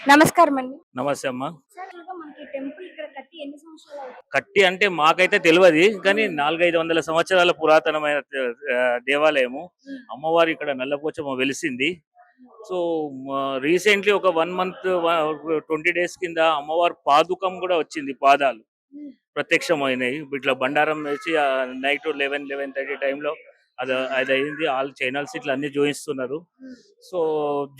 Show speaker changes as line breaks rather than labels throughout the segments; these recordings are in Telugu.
నమస్కారం అండి.
నమస్తే అమ్మ.
సార్ మనకి టెంపుల్ ఇక్కడ కట్టి ఎన్ని సంవత్సరాలు అవుతుంది?
కట్టి అంటే మాకైతే తెలవది. కానీ
హ్మ్.
4, 500 సంవత్సరాల పురాతనమైన దేవాలయము.
హ్మ్.
అమ్మవారు ఇక్కడ నల్లపోచమ్మ వెలిసింది. సో, రీసెంట్‌లీ ఒక 1 మంత్ 20 డేస్ కింద అమ్మవారి పాదుకం గూడా వచ్చింది పాదాలు.
హ్మ్.
ప్రత్యక్షమైనయి. ఇట్లా బండారం వేసి నైట్ 11, 11:30 టైంలో అదయింది. ఆల్ ఛానల్స్ ఇట్లా అన్నీ చూయిస్తున్నారు.
హ్మ్.
సో,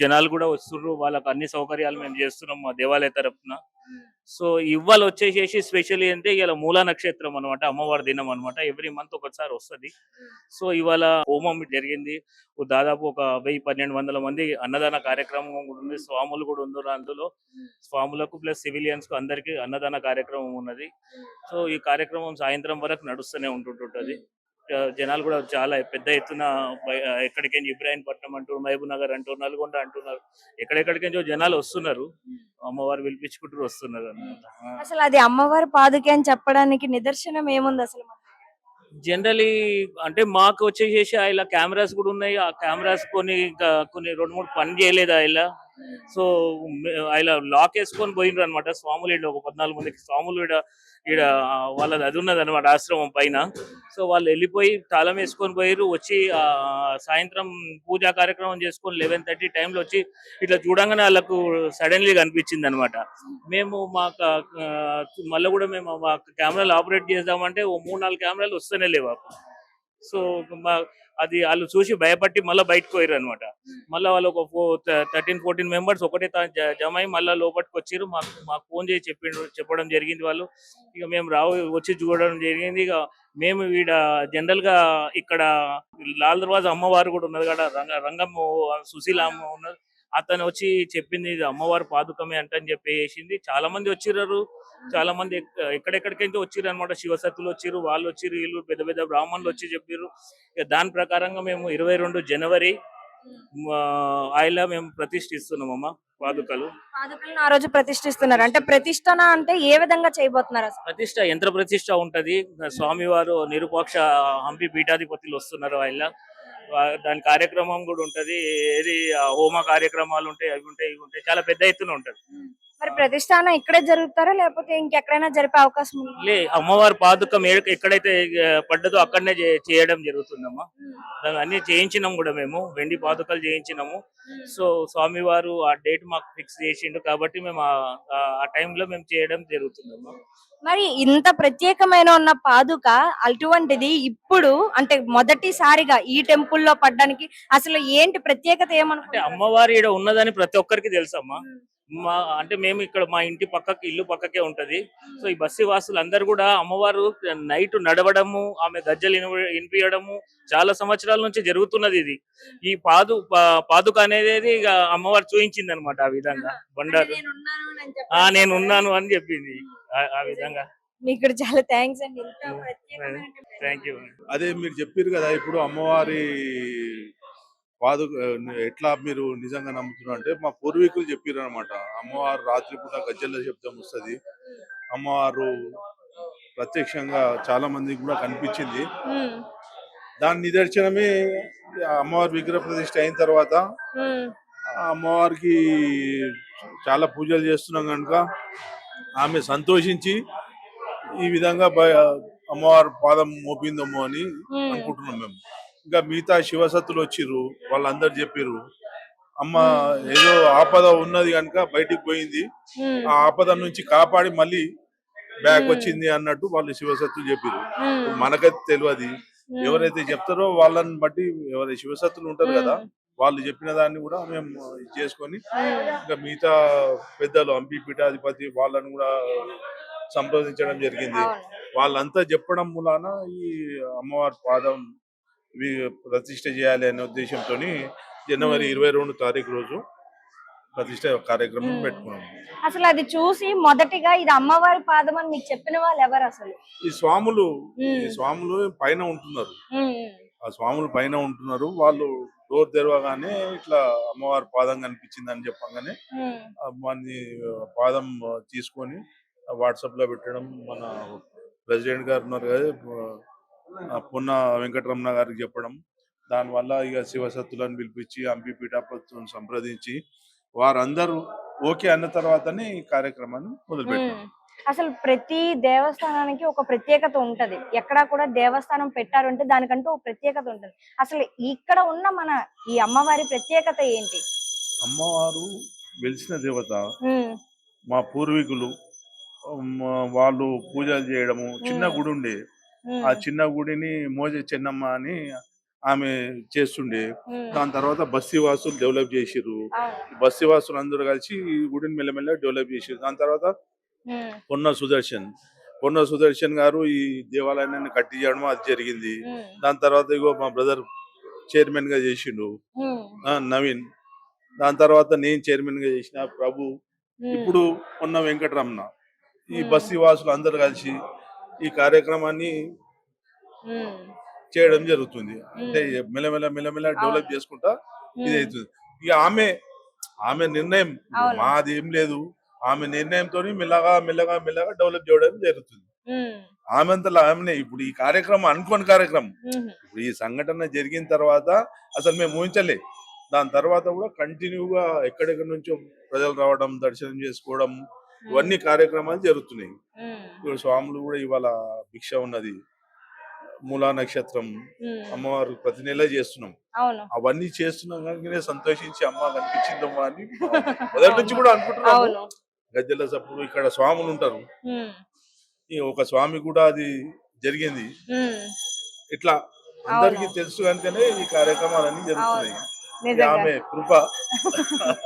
జనాలు గూడా వస్తుర్రు. వాళ్ళకి అన్ని సౌకర్యాలు మేము చేస్తున్నాం మా దేవాలయ తరపున.
హ్మ్.
సో, ఇవ్వాళొచ్చేసేసి స్పెషల్లీ అంటే ఇయాల మూలా నక్షత్రం అనమాట. అమ్మవారి దినం అనమాట. ఎవ్రీ మంత్ ఒకసారి వస్తది.
హ్మ్.
సో, ఇవాళ హోమం జరిగింది. దాదాపు ఒక 1000, 1200 మంది అన్నదాన కార్యక్రమం కూడా ఉంది. స్వాములు కూడా ఉన్నారు అందులో.
హ్మ్.
స్వాములకు ప్లస్ సివిలియన్స్‌కు అందరికి అన్నదాన కార్యక్రమం ఉన్నది.
హ్మ్.
సో, ఈ కార్యక్రమం సాయంత్రం వరకు నడుస్తూనే ఉంటుంటది.
హ్మ్.
జనాలు కూడా చాలా పెద్ద ఎత్తున ఎక్కడికెంచి ఇబ్రాహీంపట్నం అంటూ, మహబూబ్ నగర్ అంటూ, నల్గొండ అంటున్నారు. ఎక్కడెక్కడికెంచో జనాలు వస్తున్నారు.
హ్మ్.
అమ్మవారు పిలిపించుకుంటూ వస్తున్నారు
హ్మ్.
అన్నమాట. ఆ!
అసలది అమ్మవారి పాదుకే అని చెప్పడానికి నిదర్శనం ఏముందసలు మన దగ్గర?
జనరలీ అంటే మాకు వచ్చేసేసి ఇలా కెమెరాస్ కూడా ఉన్నాయి. ఆ కెమెరాస్ కొన్ని 2, 3 పని చేయలేదు ఇలా.
హ్మ్.
సో, ఇలా లాక్ వేసుకొని పోయిండ్రు అనమాట. స్వాములు ఈడ ఒక 14 మందికి స్వాములు ఈడ ఈడ వాళ్ళది అది ఉన్నది అనమాట ఆశ్రమం పైన. సో, వాళ్ళు వెళ్ళిపోయి తాళం వేసుకొని పోయిర్రు. వచ్చి సాయంత్రం పూజా కార్యక్రమం చేసుకొని 11:30 టైంలో వచ్చి ఇట్లా చూడంగానే వాళ్ళకు సడన్లీ కనిపించింది అనమాట. మేము మళ్ళీ కూడా మేము మా కెమెరాలు ఆపరేట్ చేద్దామంటే ఓ 3, 4 కెమెరాలు వస్తూనే లేవు అప్పుడు. సో, మా అది ఆళ్ళు చూసి భయపట్టి మళ్ళా బయటకి పోయిర్రనమాట.
హ్మ్.
మళ్ళా వాళ్ళు ఒక 13, 14 మెంబర్స్ ఒకటే జమై మళ్ళా లోపటికొచ్చిర్రు. మాకు ఫోన్ చేసి చెప్పడం జరిగింది వాళ్ళు. ఇక మేము వచ్చి చూడడం జరిగింది. ఇక మేము ఈడ జనరల్‌గా ఇక్కడ లాల్ దర్వాజా అమ్మవారు కూడా ఉన్నది కదా! రంగమ్మ సుశీలమ్మ ఉన్నది. అతను వచ్చి చెప్పింది ఇది అమ్మవారి పాదుకమే అంటని చెప్పేసింది. చాలా మంది వచ్చిర్రు. చాలా మంది ఎక్కడెక్కడికెంచో వచ్చిర్రనమాట. శివసత్తులు వచ్చిర్రు, వాళ్ళు వచ్చిర్రు, వీళ్ళు పెద్ద పెద్ద బ్రాహ్మణులు వచ్చి చెప్పిర్రు. ఇక దాని ప్రకారంగా మేము 22 జనవరి
హ్మ్.
ఆయిలా మేము ప్రతిష్ఠిస్తున్నామమ్మ
హ్మ్.
పాదుకలు.
పాదుకలను ఆ రోజు ప్రతిష్ఠిస్తున్నారు. అంటే ప్రతిష్టన అంటే ఏ విధంగా చేయబోతున్నారసలు?
యంత్ర ప్రతిష్ఠ ఉంటది.
హ్మ్.
స్వామివారు నిరుపక్ష హంపి పీఠాధిపతులు వస్తున్నారు ఆయన. దాని కార్యక్రమం కూడా ఉంటది. ఏది హోమ కార్యక్రమాలు ఉంటాయి, అవి ఉంటాయి, ఇవి ఉంటాయి. చాలా పెద్ద ఎత్తున ఉంటది.
హ్మ్. మరి ప్రతిష్టాన ఇక్కడే జరుగుతారా? లేపోతే ఇంకెక్కడైనా జరిపే అవకాశం ఉందా?
అమ్మవారి పాదుకం ఎక్కడైతే పడ్డదో అక్కడనే చేయడం జరుగుతుందమ్మా.
హ్మ్.
దాన్ని అన్ని చేయించినాం కూడా మేము. వెండి పాదుకలు చేయించినాము.
హ్మ్.
సో, స్వామివారు ఆ డేట్ మాకు ఫిక్స్ చేసిండు కాబట్టి మేము ఆ టైంలో మేము చేయడం జరుగుతుందమ్మా.
మరి ఇంత ప్రత్యేకమైన ఉన్న పాదుక అటువంటిది ఇప్పుడు అంటే మొదటిసారిగా ఈ టెంపుల్‌లో పడ్డానికి అసలు ఏంటి ప్రత్యేకత
అంటే
ఏమనుకుంటారు?
అమ్మవారు ఈడ ఉన్నదని ప్రతి ఒక్కరికి తెలుసమ్మా.
హ్మ్.
అంటే మేము ఇక్కడ మా ఇంటి పక్కకి ఇల్లు పక్కకే ఉంటది. సో,
హ్మ్.
ఈ బస్తీ వాసులందరూ కూడా అమ్మవారు నైట్ నడవడము, ఆమె గజ్జెలు ఇనిపియడము చాలా సంవత్సరాల నుంచి జరుగుతున్నది ఇది. ఈ పాదుక అనేది ఇగ అమ్మవారు చూయించిందనమాట ఆ విధంగా.
ఆహా! అంటే
బండారు
నేనున్నాను అని చెప్పడానికి
నేనున్నాను అని చెప్పింది.
హ్మ్.
ఆ
నిజంగా.
విధంగా.
మీకు కూడా చాలా థాంక్స్ అండి. ఇంత
హ్మ్.
ప్రత్యేకమైన టెంపుల్.
Thank you.
అదే మీరు చెప్పారు కదా ఇప్పుడు అమ్మవారి పాదు ఎట్లా మీరు నిజంగా నమ్ముతున్నారు అంటే మా పూర్వీకులు చెప్పారు అనమాట. అమ్మవారు రాత్రిపూట గజ్జెల శబ్దం వస్తది. అమ్మవారు ప్రత్యక్షంగా చాలా మందికి కూడా కనిపించింది.
హ్మ్.
దాని నిదర్శనమే ఆ అమ్మవారి విగ్రహ ప్రతిష్ఠ అయిన తర్వాత
హ్మ్.
ఆ అమ్మవారికి చాలా పూజలు చేస్తున్నాం కనుక ఆమె సంతోషించి ఈ విధంగా అమ్మవారి పాదం మోపిందేమో అని
హ్మ్.
అనుకుంటున్నాం మేము. ఇంకా మిగతా శివసత్తులు వచ్చిర్రు, వాళ్ళందరూ చెప్పిర్రు అమ్మ
హ్మ్.
ఏదో ఆపద ఉన్నది కనుక బయటికి పోయింది,
హ్మ్.
ఆ ఆపద నుంచి కాపాడి మళ్ళీ బ్యాక్
హ్మ్.
వచ్చింది అన్నట్టు వాళ్ళు శివసత్తులు చెప్పిర్రు. ఇప్పుడు
హ్మ్.
మనకైతే తెలియదు,
హ్మ్.
ఎవరైతే చెప్తారో వాళ్ళని బట్టి ఎవరి శివసత్తులు ఉంటారు కదా,
హ్మ్.
వాళ్ళు చెప్పిన దాన్ని కూడా మేము ఇది చేసుకొని
హ్మ్.
ఇంకా మిగతా పెద్దలు హంపి పీఠాధిపతి వాళ్ళని కూడా సంప్రదించడం జరిగింది.
అవును.
వాళ్ళంతా చెప్పడం మూలాన ఈ అమ్మవారి పాదం ఇవి ప్రతిష్ఠ చేయాలి అనే ఉద్దేశంతో జనవరి
హ్మ్.
22 తారీఖు రోజు ప్రతిష్ట కార్యక్రమం
హ్మ్.
పెట్టుకున్నాం.
అసలది చూసి మొదటిగా ఇది అమ్మవారి పాదం అని మీకు చెప్పిన వాళ్ళెవరసలు?
ఈ స్వాములు ఈ
హ్మ్.
స్వాములు పైన ఉంటున్నారు.
హ్మ్.
ఆ స్వాములు పైన ఉంటున్నారు. వాళ్ళు డోర్ తెరవగానే ఇట్లా అమ్మవారి పాదం కనిపించిందని చెప్పంగానే
హ్మ్.
మనది పాదం తీసుకొని వాట్సాప్ లో పెట్టడం, మన ప్రెసిడెంట్ గారు ఉన్నారు కదా, పొన్న వెంకటరమణ గారికి చెప్పడం, దానివల్ల ఇక శివసత్తులను పిలిపించి హంపి పీఠాపతులను సంప్రదించి వారందరూ ఓకే అన్న తర్వాతనే ఈ కార్యక్రమాన్ని మొదలు పెట్టాం.
అసలు ప్రతి దేవస్థానానికి ఒక ప్రత్యేకత ఉంటది. ఎక్కడా కూడా దేవస్థానం పెట్టారు అంటే దానికంటూ ఒక ప్రత్యేకత ఉంటది. అసలు ఇక్కడ ఉన్న మన ఈ అమ్మవారి ప్రత్యేకత ఏంటి?
అమ్మవారు వెలిసిన దేవత.
హ్మ్.
మా పూర్వీకులు వాళ్ళు పూజలు చేయడము చిన్న
హ్మ్.
గుడి ఉండే. ఆ
హ్మ్.
చిన్న గుడిని మోజే చెన్నమ్మ అని ఆమె చేస్తుండే.
హ్మ్.
దాని తర్వాత బస్తీవాసులు డెవలప్ చేసిర్రు.
అవును.
బస్తీవాసులు అందరూ కలిసి ఈ గుడిని మెల్లమెల్లగా డెవలప్ చేసిర్రు. దాని తర్వాత
హ్మ్.
పొన్న సుదర్శన్ గారు ఈ దేవాలయాన్ని కట్టించడం అది జరిగింది.
హ్మ్.
దాని తర్వాత ఇగో మా బ్రదర్ చైర్మన్ గా చేసిండు,
హ్మ్.
నవీన్. దాని తర్వాత నేను చైర్మన్ గా చేసిన ప్రభు.
హ్మ్.
ఇప్పుడు పొన్న వెంకటరమణ. ఈ
హ్మ్.
బస్తీ వాసులు అందరు కలిసి ఈ కార్యక్రమాన్ని
హ్మ్.
చేయడం జరుగుతుంది. అంటే
హ్మ్.
మెల్లమెల్ల మెల్లమెల్ల
అవును.
డెవలప్ చేసుకుంటా ఇది
హ్మ్.
అవుతుంది. ఇక ఆమె నిర్ణయం, ఇప్పుడు
అవును.
మాది ఏం లేదు. ఆమె నిర్ణయంతో మెల్లగా మెల్లగా మెల్లగా డెవలప్ చేయడం జరుగుతుంది.
హ్మ్.
ఆమె అంతలో ఆమెనే ఇప్పుడు ఈ కార్యక్రమం అనుకోని కార్యక్రమం.
హుహు.
ఇప్పుడు ఈ సంఘటన జరిగిన తర్వాత అసలు మేము ఊహించలే. దాని తర్వాత కూడా కంటిన్యూగా ఎక్కడెక్కడి నుంచో ప్రజలు రావడం, దర్శనం చేసుకోవడం,
హ్మ్.
ఇవన్నీ కార్యక్రమాలు జరుగుతున్నాయి.
హ్మ్.
ఇప్పుడు స్వాములు కూడా ఇవాళ భిక్ష ఉన్నది, మూలా నక్షత్రం,
హ్మ్.
అమ్మవారు ప్రతి నెల చేస్తున్నాం.
అవును.
అవన్నీ చేస్తున్నాం కనుకనే సంతోషించి అమ్మ కనిపించిందమ్మా అని మొదటి నుంచి
అవును.
కూడా అనుకుంటున్నాము.
అవును.
గద్దెల సప్పుడు ఇక్కడ స్వాములు ఉంటారు.
హ్మ్.
ఈ ఒక స్వామి కూడా అది జరిగింది.
హ్మ్.
ఇట్లా
అవును.
అందరికీ తెలుసు కనుకనే ఈ కార్యక్రమాలన్నీ
అవును.
జరుగుతున్నాయి. ఇది
నిజంగా.
ఆమె కృప.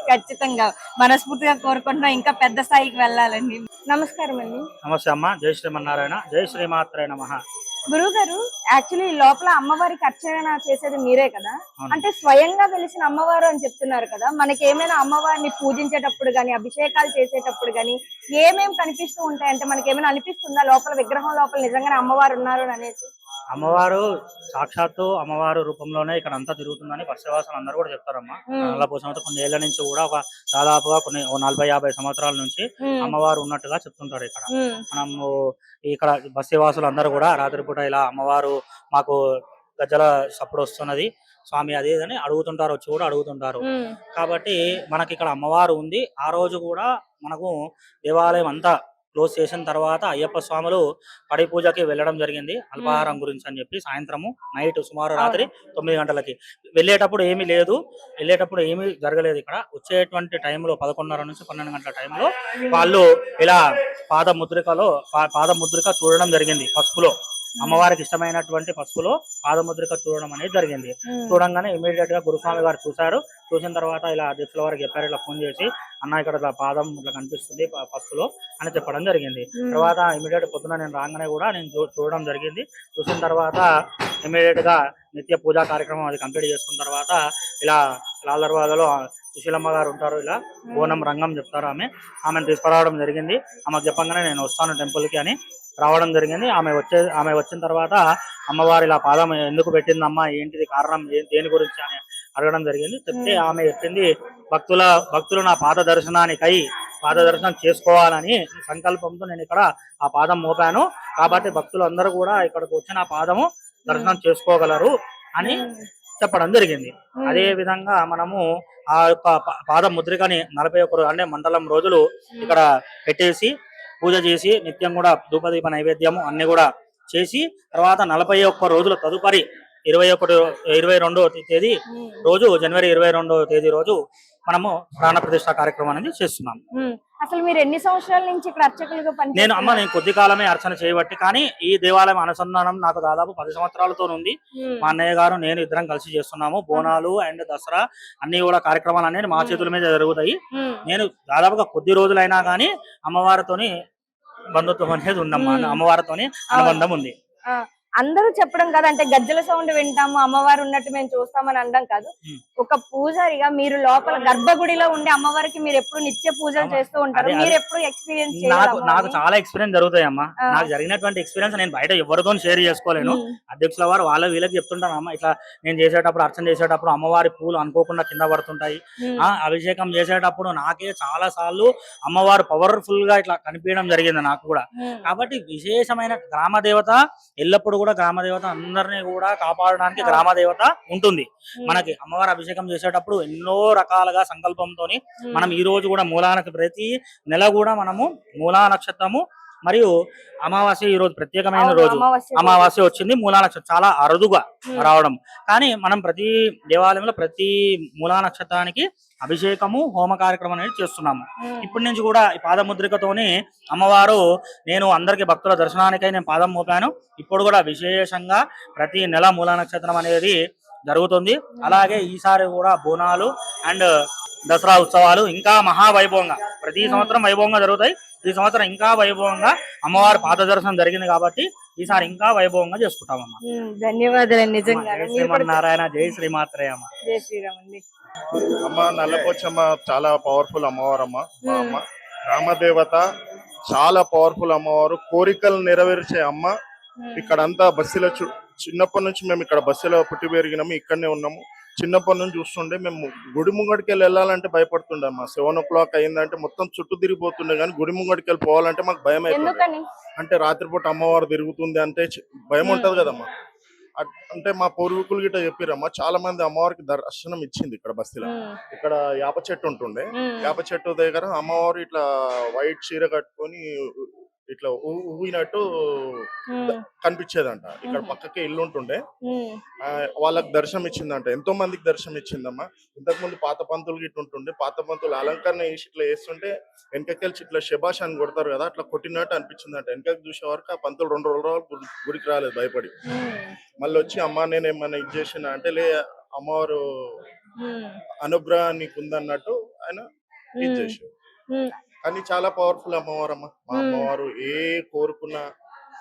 ఖచ్చితంగా. మనస్ఫూర్తిగా కోరుకుంటున్నాం ఇంకా పెద్ద స్థాయికి వెళ్ళాలని. నమస్కారం అండి.
నమస్తే అమ్మ. జై శ్రీమన్నారాయణ. జై శ్రీమాత్రే నమః.
గురువుగారు, యాక్చువల్లీ లోపల అమ్మవారికి అర్చన చేసేది మీరే కదా?
అవును.
అంటే స్వయంగా వెలిసిన అమ్మవారు అని చెప్తున్నారు కదా? మనకేమైనా అమ్మవారిని పూజించేటప్పుడు గాని, అభిషేకాలు చేసేటప్పుడు గాని ఏమేం కనిపిస్తూ ఉంటాయి? అంటే మనకేమైనా అనిపిస్తుందా లోపల విగ్రహం లోపల నిజంగానే అమ్మవారు ఉన్నారు అనేసి?
అమ్మవారు సాక్షాత్తు అమ్మవారు రూపంలోనే ఇక్కడ అంతా తిరుగుతుందని బస్తీవాసులు అందరూ కూడా చెప్తారమ్మా.
హ్మ్.
నల్లపోసమ్మతో కొన్ని ఏళ్ల నుంచి కూడా దాదాపుగా ఓ 40-50 సంవత్సరాల నుంచి
హ్మ్.
అమ్మవారు ఉన్నట్టుగా చెప్తుంటారు ఇక్కడ.
హ్మ్.
మనము ఇక్కడ బస్తీవాసులు అందరూ కూడా రాత్రిపూట ఇలా అమ్మవారు మాకు గజ్జల సప్పుడు వస్తున్నది స్వామి అది ఇది అని అడుగుతుంటారు, వచ్చి కూడా అడుగుతుంటారు.
హ్మ్.
కాబట్టి మనకి ఇక్కడ అమ్మవారు ఉంది. ఆ రోజు కూడా మనకు దేవాలయం అంతా క్లోజ్ చేసిన తర్వాత అయ్యప్ప స్వాములు పడి పూజకి వెళ్ళడం జరిగింది. అల్పాహారం గురించి అని చెప్పి సాయంత్రము నైట్ సుమారు రాత్రి
అవును.
9 గంటలకి. వెళ్ళేటప్పుడు ఏమీ లేదు. వెళ్ళేటప్పుడు ఏమీ జరగలేదు ఇక్కడ. వచ్చేటువంటి టైంలో 11:30 నుంచి 12 గంటల టైంలో వాళ్ళు ఇలా పాదముద్రిక చూడడం జరిగింది పసుపులో. అమ్మవారికి ఇష్టమైనటువంటి పసుపులో పాదముద్రిక చూడడం అనేది జరిగింది.
హ్మ్.
చూడంగానే ఇమీడియట్ గా గురుస్వామి గారు చూశారు. చూసిన తర్వాత ఇలా అధ్యక్షుల వారికి చెప్పారు, ఇలా ఫోన్ చేసి అన్న ఇక్కడ ఇట్లా పాదం ఇట్లా కనిపిస్తుంది పసుపులో అని చెప్పడం జరిగింది.
హ్మ్.
తర్వాత ఇమీడియట్ పొద్దున నేను రాగానే కూడా నేను చూడడం జరిగింది. చూసిన తర్వాత ఇమీడియట్ గా నిత్య పూజా కార్యక్రమం అది కంప్లీట్ చేసుకున్న తర్వాత ఇలా లాల్ దర్వాజాలో సుశీలమ్మ గారు ఉంటారు, ఇలా బోనం రంగం చెప్తారు ఆమెను తీసుకురావడం జరిగింది. ఆమెకు చెప్పంగానే నేను వస్తాను టెంపుల్ కి అని రావడం జరిగింది. ఆమె వచ్చిన తర్వాత అమ్మవారి ఇలా పాదం ఎందుకు పెట్టిందమ్మా, ఏంటిది కారణం, దేని గురించి అని అడగడం జరిగింది. చెప్తే ఆమె చెప్పింది, భక్తులు నా పాద దర్శనం చేసుకోవాలని సంకల్పంతో నేను ఇక్కడ ఆ పాదం మోపాను. కాబట్టి భక్తులు అందరూ కూడా ఇక్కడికి వచ్చిన ఆ పాదము దర్శనం చేసుకోగలరు అని చెప్పడం జరిగింది. అదే విధంగా మనము ఆ యొక్క పాద ముద్రికని 41 అంటే మండలం రోజులు ఇక్కడ పెట్టేసి పూజ చేసి నిత్యం కూడా ధూపదీప నైవేద్యము అన్ని కూడా చేసి తర్వాత 41 రోజుల తదుపరి 22వ తేదీ రోజు జనవరి 22వ తేదీ రోజు మనము ప్రాణ ప్రతిష్ఠ కార్యక్రమం అనేది చేస్తున్నాం.
అసలు మీరు ఎన్ని సంవత్సరాల నుంచి ఇక్కడ అర్చకులుగా పనిచేస్తున్నారు?
నేను కొద్ది కాలమే అర్చన చేయబట్టి, కానీ ఈ దేవాలయం అనుసంధానం నాకు దాదాపు 10 సంవత్సరాలతో ఉంది. మా అన్నయ్య గారు నేను ఇద్దరం కలిసి చేస్తున్నాము. బోనాలు అండ్ దసరా అన్ని కూడా కార్యక్రమాలు అనేది మా చేతుల మీద జరుగుతాయి. నేను దాదాపుగా కొద్ది రోజులైనా కానీ అమ్మవారితోని బంధుత్వం అనేది ఉందమ్మా, అమ్మవారితోని అనుబంధం ఉంది.
అందరూ చెప్పడం కాదు, అంటే గజ్జల సౌండ్ వింటాము అమ్మవారు ఉన్నట్టు మేము చూస్తామని అనడం కాదు. ఒక పూజారిగా మీరు లోపల గర్భగుడిలో ఉండే అమ్మవారికి మీరు ఎప్పుడు నిత్య పూజలు చేస్తూ ఉంటారు. మీరు ఎప్పుడు ఎక్స్పీరియన్స్
నాకు చాలా ఎక్స్పీరియన్స్ జరుగుతాయమ్మా. నాకు జరిగినటువంటి ఎక్స్పీరియన్స్ నేను బయట ఎవరితో షేర్ చేసుకోలేను. అధ్యక్షుల వారు వీళ్ళకి చెప్తుంటాను, అమ్మ ఇట్లా నేను చేసేటప్పుడు అర్చన చేసేటప్పుడు అమ్మవారి పూలు అనుకోకుండా కింద పడుతుంటాయి. అభిషేకం చేసేటప్పుడు నాకే చాలా సార్లు అమ్మవారు పవర్ఫుల్ గా ఇట్లా కనిపించడం జరిగింది నాకు కూడా. కాబట్టి విశేషమైన గ్రామ దేవత ఎల్లప్పుడు కూడా కూడా గ్రామ దేవత అందరినీ కూడా కాపాడడానికి గ్రామ దేవత ఉంటుంది. మనకి అమ్మవారి అభిషేకం చేసేటప్పుడు ఎన్నో రకాలుగా సంకల్పంతోని మనం ఈ రోజు కూడా ప్రతి నెల కూడా మనము మూలా నక్షత్రము మరియు అమావాస్య ఈ రోజు ప్రత్యేకమైన రోజు అమావాస్య వచ్చింది. మూలా నక్షత్రం చాలా అరుదుగా రావడం, కానీ మనం ప్రతి దేవాలయంలో ప్రతి మూలా నక్షత్రానికి అభిషేకము హోమ కార్యక్రమం అనేది చేస్తున్నాము. ఇప్పటి నుంచి కూడా ఈ పాదముద్రికతోని అమ్మవారు నేను అందరికి భక్తుల దర్శనానికై నేను పాదం మోపాను. ఇప్పుడు కూడా విశేషంగా ప్రతి నెల మూలా నక్షత్రం అనేది జరుగుతుంది. అలాగే ఈసారి కూడా బోనాలు అండ్ దసరా ఉత్సవాలు ఇంకా మహావైభవంగా ప్రతి సంవత్సరం వైభవంగా జరుగుతాయి. ఈ సంవత్సరం ఇంకా వైభవంగా అమ్మవారి పాద దర్శనం జరిగింది కాబట్టి ఈసారి ఇంకా వైభవంగా చేసుకుంటామమ్మా.
ధన్యవాదాలు. నిజంగా
జై శ్రీమన్నారాయణ, జై శ్రీమాత్రే అమ్మ.
జై శ్రీరామ్ అండి.
అమ్మ నల్లపోచమ్మ చాలా పవర్ఫుల్ అమ్మవారమ్మ. మా అమ్మ రామదేవత చాలా పవర్ఫుల్ అమ్మవారు, కోరికలు నెరవేర్చే అమ్మ. ఇక్కడంతా బస్సులో చిన్నప్పటి నుంచి మేము ఇక్కడ బస్సులో పుట్టి పెరిగినాము, ఇక్కడనే ఉన్నాము. చిన్నప్పటి నుంచి చూస్తుండే మేము గుడి ముంగడికి వెళ్ళాలంటే భయపడుతుండే అమ్మా. 7 o'clock అయిందంటే మొత్తం చుట్టూ తిరిగిపోతుండే, కానీ గుడి ముంగడికి వెళ్ళి పోవాలంటే మాకు భయం అవుతుంది. అంటే రాత్రిపూట అమ్మవారు తిరుగుతుంది అంటే భయం ఉంటది కదమ్మా. అంటే మా పూర్వీకులు గిట్ట చెప్పిరమ్మా, చాలా మంది అమ్మవారికి దర్శనం ఇచ్చింది ఇక్కడ బస్తీలో. ఇక్కడ యాప చెట్టు ఉంటుండే, యాప చెట్టు దగ్గర అమ్మవారు ఇట్లా వైట్ చీర కట్టుకొని ఇట్లా ఊగినట్టు కనిపించేదంట. ఇక్కడ పక్కకే ఇల్లు ఉంటుండే, వాళ్ళకి దర్శనం ఇచ్చిందంట. ఎంతో మందికి దర్శనం ఇచ్చిందమ్మా. ఇంతకు ముందు పాత పంతులు గిట్ట ఉంటుండే, పాత పంతులు అలంకరణ వేసి ఇట్లా వేస్తుంటే వెనకకెళ్ళి ఇట్లా శబాష్ అని కొడతారు కదా, అట్లా కొట్టినట్టు అనిపించిందంట. వెనకకి చూసే వరకు ఆ పంతులు 2 రోజులు గుడికి రాలేదు భయపడి. మళ్ళీ వచ్చి అమ్మ నేను ఏమన్నా ఇది చేసిన అంటే లే అమ్మవారు అనుగ్రహం నీకు ఉందన్నట్టు ఆయన ఇది చేశారు. కానీ చాలా పవర్ఫుల్ అమ్మవారు అమ్మ. మా అమ్మవారు ఏ కోరుకున్నా